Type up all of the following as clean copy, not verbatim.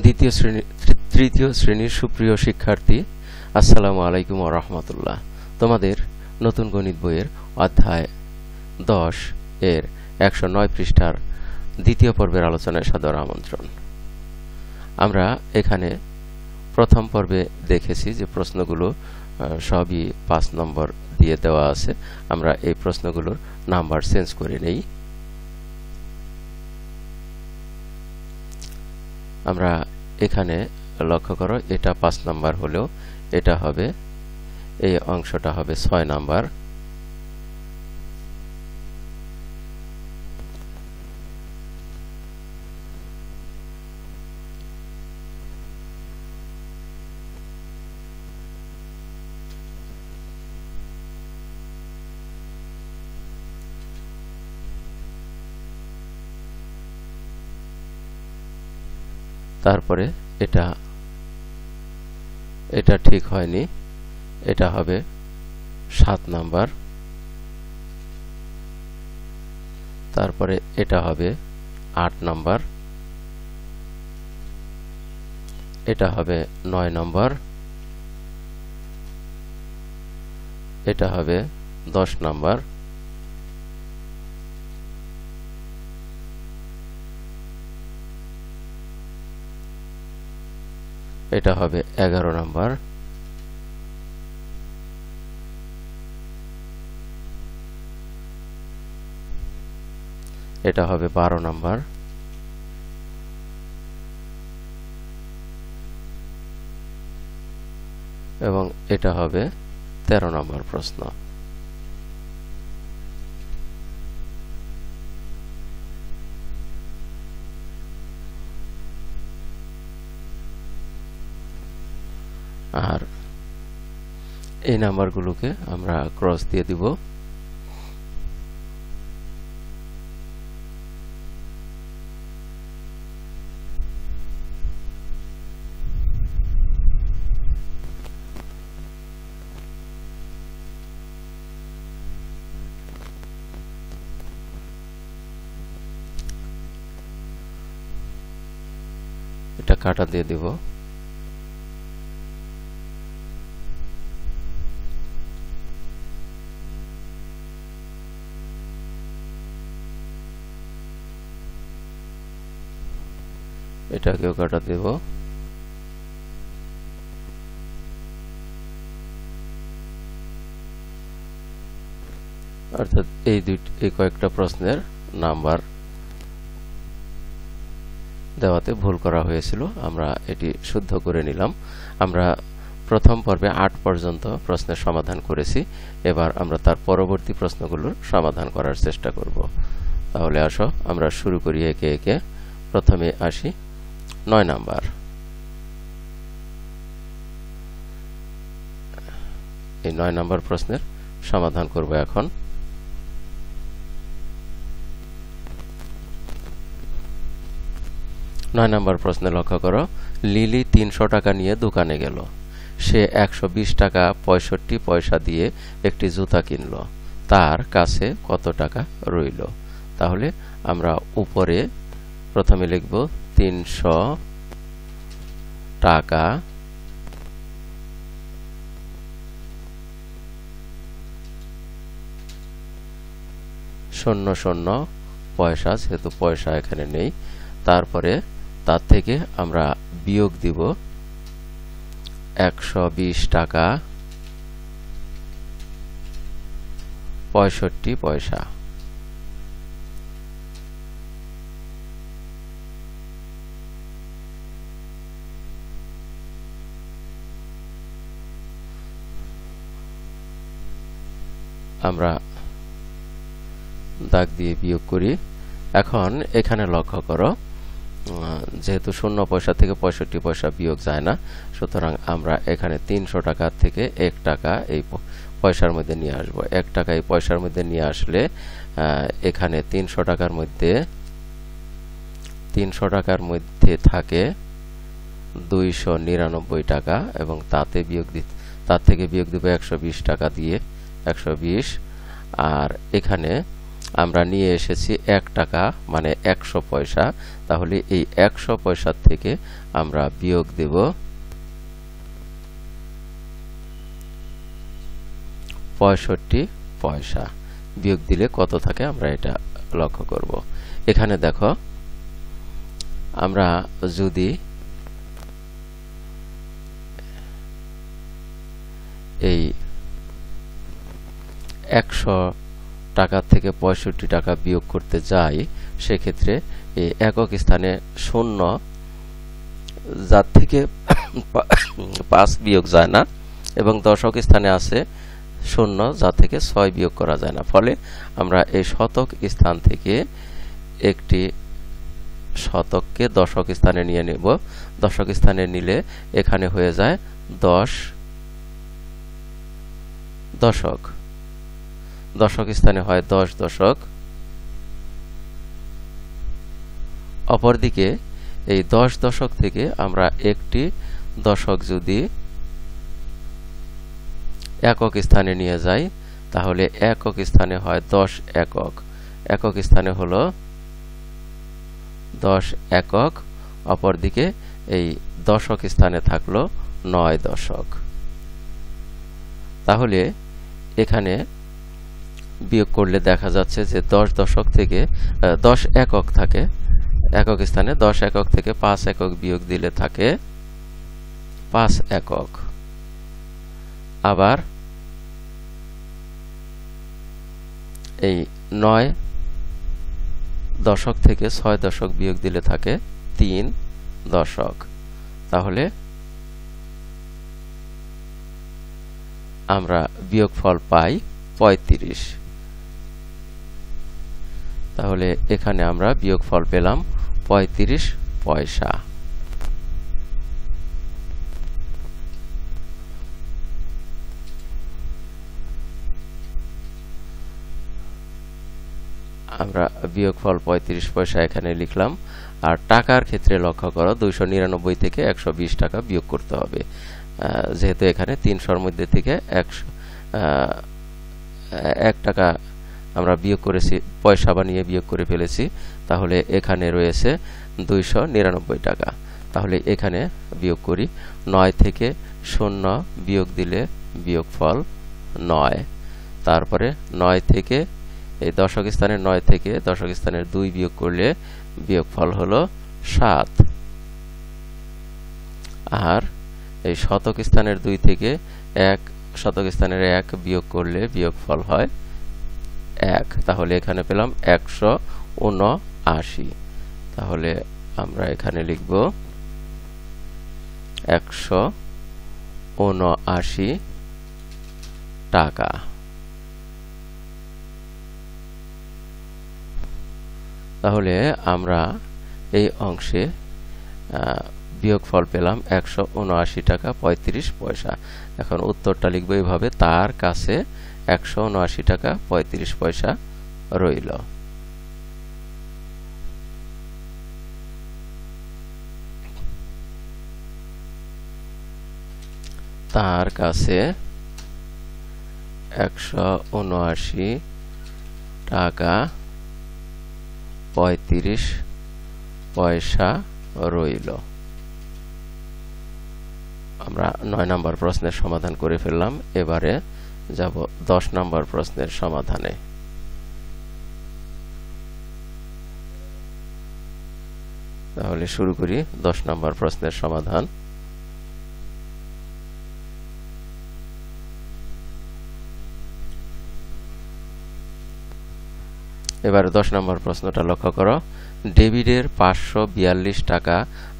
তৃতীয় শ্রেণীর সুপ্রিয় শিক্ষার্থী, আসসালামু আলাইকুম ওয়া রাহমাতুল্লাহ। তোমাদের নতুন গণিত বইয়ের অধ্যায় 10 এর 109 পৃষ্ঠার দ্বিতীয় পর্বের আলোচনায় সাদর আমন্ত্রণ। আমরা এখানে প্রথম পর্বে দেখেছি যে প্রশ্নগুলো সবই 5 নম্বর দিয়ে দেওয়া আছে। আমরা এই প্রশ্নগুলোর নাম্বার চেঞ্জ করে নেই। আমরা এখানে লক্ষ্য করো, এটা 5 নাম্বার হলেও এটা হবে, এই অংশটা হবে 6 নাম্বার। তারপরে এটা ঠিক হয়নি, এটা হবে 7 নাম্বার। তারপরে এটা হবে 8 নাম্বার, এটা হবে 9 নাম্বার, এটা হবে 10 নাম্বার, এটা হবে 11 নাম্বার, এটা হবে 12 নাম্বার, এবং এটা হবে 13 নম্বর প্রশ্ন। আর এই নাম্বারগুলোকে আমরা ক্রস দিয়ে দিব। এটা কাটা দিয়ে দিব। এটাকেও কাটা দেব। অর্থাৎ এই কয়েকটা প্রশ্নের নাম্বার দেওয়াতে ভুল করা হয়েছিল, আমরা এটি শুদ্ধ করে নিলাম। আমরা প্রথম পর্বে 8 পর্যন্ত প্রশ্নের সমাধান করেছি। এবার আমরা তার পরবর্তী প্রশ্নগুলোর সমাধান করার চেষ্টা করব। তাহলে আসো আমরা শুরু করি একে একে। প্রথমে আসি 9 নাম্বার। এই 9 নাম্বার প্রশ্নের সমাধান করব এখন। নয় নম্বর প্রশ্নে লক্ষ্য করো, লিলি 300 টাকা নিয়ে দোকানে গেল। সে 120 টাকা 65 পয়সা দিয়ে একটি জুতা কিনল। তার কাছে কত টাকা রইল? তাহলে আমরা উপরে প্রথমে লিখব 300 টাকা শূন্য শূন্য পয়সা, যেহেতু পয়সা এখানে নেই। তারপরে তার থেকে আমরা বিয়োগ দিব 120 টাকা 65 পয়সা। আমরা দাগ দিয়ে বিয়োগ করি। এখন এখানে লক্ষ্য করো, যেহেতু 0 পয়সা থেকে 65 পয়সা বিয়োগ যায় না, সুতরাং আমরা এখানে 300 টাকা থেকে 1 টাকা এই পয়সার মধ্যে নিয়ে আসব। 1 টাকা এই পয়সার মধ্যে নিয়ে আসলে এখানে 300 টাকার মধ্যে থাকে 299 টাকা, এবং তার থেকে বিয়োগ দিব 120 টাকা দিয়ে 120। আর এখানে আমরা নিয়ে এসেছি 1 টাকা মানে 100 পয়সা, তাহলে এই 100 পয়সার থেকে আমরা বিয়োগ দেব 65 পয়সা। বিয়োগ দিলে কত থাকে আমরা এটা লক্ষ্য করব। এখানে দেখো, আমরা যদি এই 100 টাকা থেকে 65 টাকা বিয়োগ করতে যাই, সেক্ষেত্রে এই একক স্থানে 0 যার থেকে 5 বিয়োগ যায় না, এবং দশক স্থানে আছে 0 যা থেকে 6 বিয়োগ করা যায় না। ফলে আমরা এই শতক স্থান থেকে একটি শতককে দশক স্থানে নিয়ে নেব। দশক স্থানে নিলে এখানে হয়ে যায় 10 দশক। দশক স্থানে হয় 10 দশক। অপরদিকে এই 10 দশক থেকে আমরা একটি দশক যদি একক স্থানে নিয়ে যাই, তাহলে একক স্থানে হয় 10 একক। একক স্থানে হলো 10 একক। অপরদিকে এই দশক স্থানে থাকলো 9 দশক। তাহলে এখানে বিয়োগ করলে দেখা যাচ্ছে যে 10 দশক থেকে 10 একক থাকে একক স্থানে। 10 একক থেকে 5 একক বিয়োগ দিলে থাকে 5 একক। আবার এই 9 দশক থেকে 6 দশক বিয়োগ দিলে থাকে 3 দশক। তাহলে আমরা বিয়োগফল পাই 35। তাহলে এখানে আমরা বিয়োগফল পেলাম 35 পয়সা। আমরা বিয়োগফল 35 পয়সা এখানে লিখলাম। আর টাকার ক্ষেত্রে লক্ষ্য করো, 299 থেকে 120 টাকা বিয়োগ করতে হবে। যেহেতু এখানে 300-র মধ্যে থেকে 1 টাকা আমরা বিয়োগ করেছি, পয়সা বানিয়ে বিয়োগ করে ফেলেছি, তাহলে এখানে রয়েছে 299 টাকা। তাহলে এখানে বিয়োগ করি। 9 থেকে 0 বিয়োগ দিলে বিয়োগফল 9। তারপরে 9 থেকে এই দশক স্থানের 9 থেকে দশক স্থানের 2 বিয়োগ করলে বিয়োগফল হলো 7। আর এই শতক স্থানের 2 থেকে 1 শতক স্থানের 1 বিয়োগ করলে বিয়োগফল হয় 1। তাহলে এখানে পেলাম 179। তাহলে আমরা এখানে লিখব 179 টাকা। তাহলে আমরা এই অংশে বিয়োগফল পেলাম 179 টাকা 35 পয়সা। এখন উত্তরটা লিখব এইভাবে, তার কাছে 179 টাকা 35 পয়সা রইল। তার কাছে 179 টাকা 35 পয়সা রইল। আমরা 9 নম্বর প্রশ্নের সমাধান করে ফেললাম। এবারে যাব 10 নম্বর প্রশ্নের সমাধানে। তাহলে শুরু করি 10 নম্বর প্রশ্নের সমাধান। এবারে 10 নম্বর প্রশ্নটা লক্ষ্য করো। ডেভিডের 542 টাকা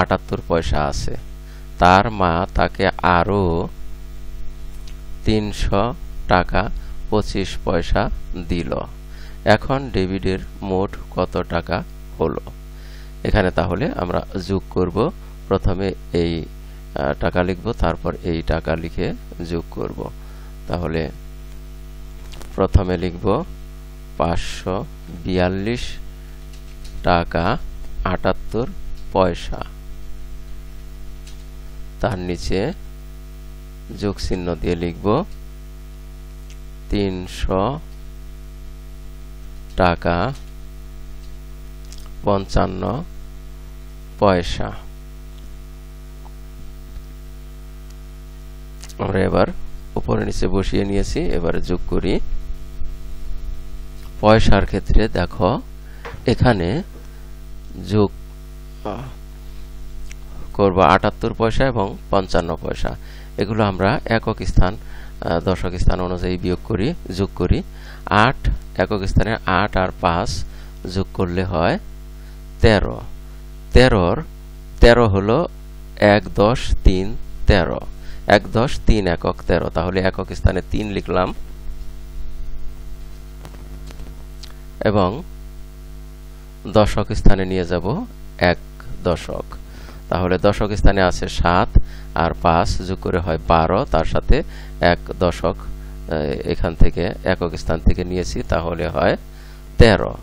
78 পয়সা আছে। তার মা তাকে আরো 300 টাকা 25 পয়সা দিল। এখন ডেভিডের মোট কত টাকা হলো? এখানে তাহলে আমরা যোগ করব। প্রথমে এই টাকা লিখব, তারপর এই টাকা লিখে যোগ করব। তাহলে প্রথমে লিখব 542 টাকা 78 পয়সা, তার নিচে যোগ চিহ্ন দিয়ে লিখব 300 টাকা 55 পয়সা। আমরা এবার উপরে নিচে বসিয়ে নিয়েছি, এবারে যোগ করি। পয়সার ক্ষেত্রে দেখো এখানে যোগ করব 78 পয়সা এবং 55 পয়সা। এগুলো আমরা একক স্থান দশক স্থান অনুযায়ী যোগ করি। 8 একক স্থানে 8 আর 5 যোগ করলে হয় 13। 13 হলো 1 10 3 13, 1 10 3 একক 13। তাহলে একক স্থানে 3 লিখলাম এবং দশক স্থানে নিয়ে যাব 1 দশক। তাহলে দশক স্থানে আছে 7 আর 5 যোগ করে হয় 12, তার সাথে 1 দশক এখান থেকে একক স্থান থেকে নিয়েছি, তাহলে হয় 13।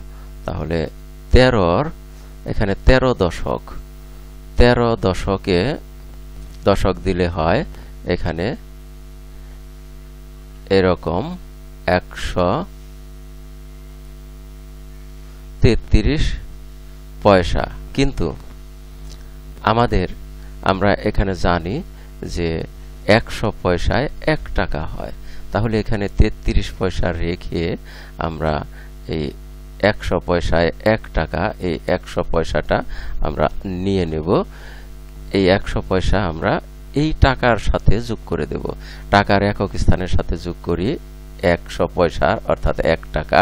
তাহলে 13 এখানে 13 দশক। 13 দশকে দশক দিলে হয় এখানে এরকম 133 পয়সা। কিন্তু আমরা এখানে জানি যে 100 পয়সায় 1 টাকা হয়। তাহলে এখানে 33 পয়সা রেখে আমরা এই 100 পয়সায় 1 টাকা, এই 100 পয়সাটা আমরা নিয়ে নেব। এই 100 পয়সা আমরা এই টাকার সাথে যোগ করে দেব। টাকার একক স্থানের সাথে যোগ করি 100 পয়সা অর্থাৎ 1 টাকা।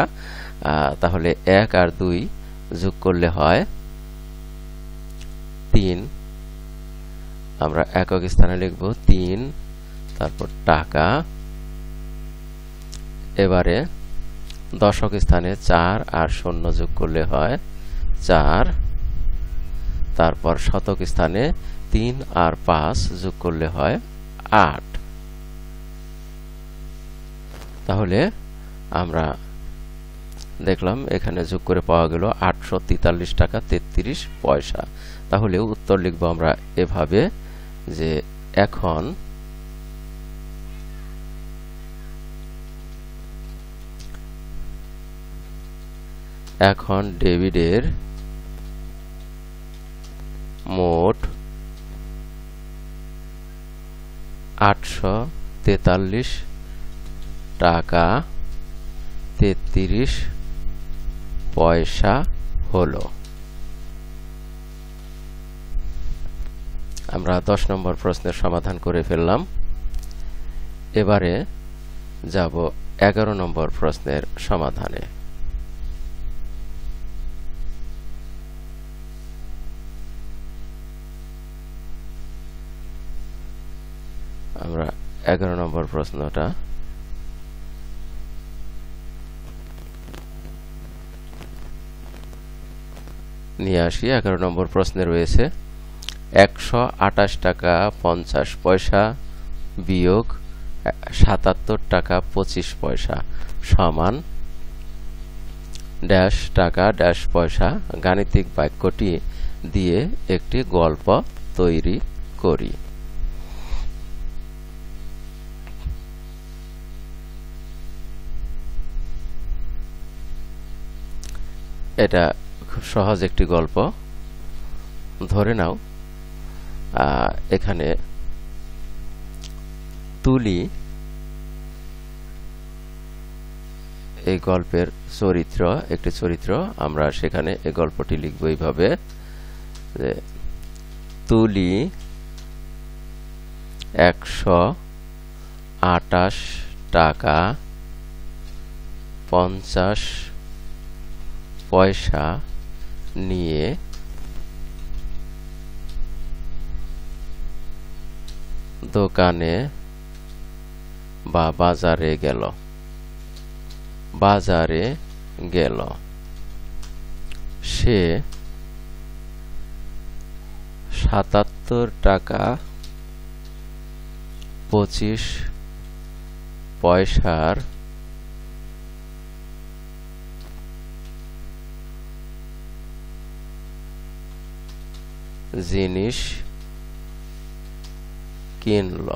তাহলে 1 আর 2 যোগ করলে হয় 3। আমরা একক স্থানে লিখব 3, তারপর টাকা। এবারে দশক স্থানে 4 আর 0 যোগ করলে হয় 4। তারপর শতক স্থানে 3 আর 5 যোগ করলে হয় 8। তাহলে আমরা দেখলাম এখানে যোগ করে পাওয়া গেল 843 টাকা 33 পয়সা। তাহলে উত্তর লিখব আমরা এভাবে যে এখন ডেভিডের মোট 843 টাকা 33 পয়সা হলো। আমরা 10 নম্বর প্রশ্নের সমাধান করে ফেললাম। এবারে যাব 11 নম্বর প্রশ্নের সমাধানে। আমরা 11 নম্বর প্রশ্নটা নিয়ে আসি। 11 নম্বর প্রশ্নে রয়েছে 128 টাকা 50 পয়সা বিয়োগ 77 টাকা 25 পয়সা সমান ড্যাশ টাকা ড্যাশ পয়সা। গাণিতিক বাক্যটি দিয়ে একটি গল্প তৈরি করি। এটা খুব সহজ একটি গল্প। ধরে নাও এখানে তুলি এই গল্পের একটি চরিত্র। আমরা সেখানে এই গল্পটি লিখব এইভাবে যে তুলি 128 টাকা 50 পয়সা নিয়ে দোকানে বা বাজারে গেল। সে 77 টাকা 25 পয়সার জিনিস কিনল।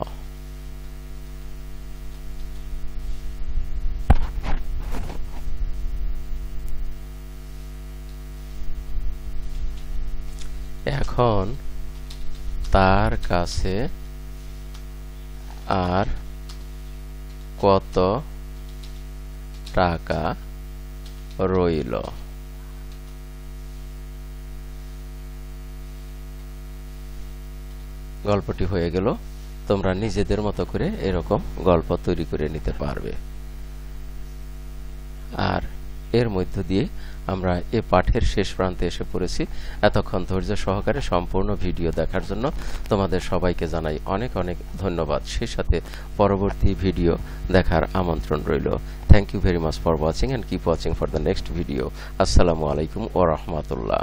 এখন তার কাছে আর কত টাকা রইল? গল্পটি হয়ে গেল। তোমরা নিজেদের মতো করে এরকম গল্প তৈরি করে নিতে পারবে। আর এর মধ্য দিয়ে আমরা এ পাঠের শেষ প্রান্তে এসে পড়েছি। এতক্ষণ ধৈর্য সহকারে সম্পূর্ণ ভিডিও দেখার জন্য তোমাদের সবাইকে জানাই অনেক অনেক ধন্যবাদ। সেই সাথে পরবর্তী ভিডিও দেখার আমন্ত্রণ রইল। Thank you very much for watching and keep watching for the next video. আসসালামু আলাইকুম ওয়া রাহমাতুল্লাহ।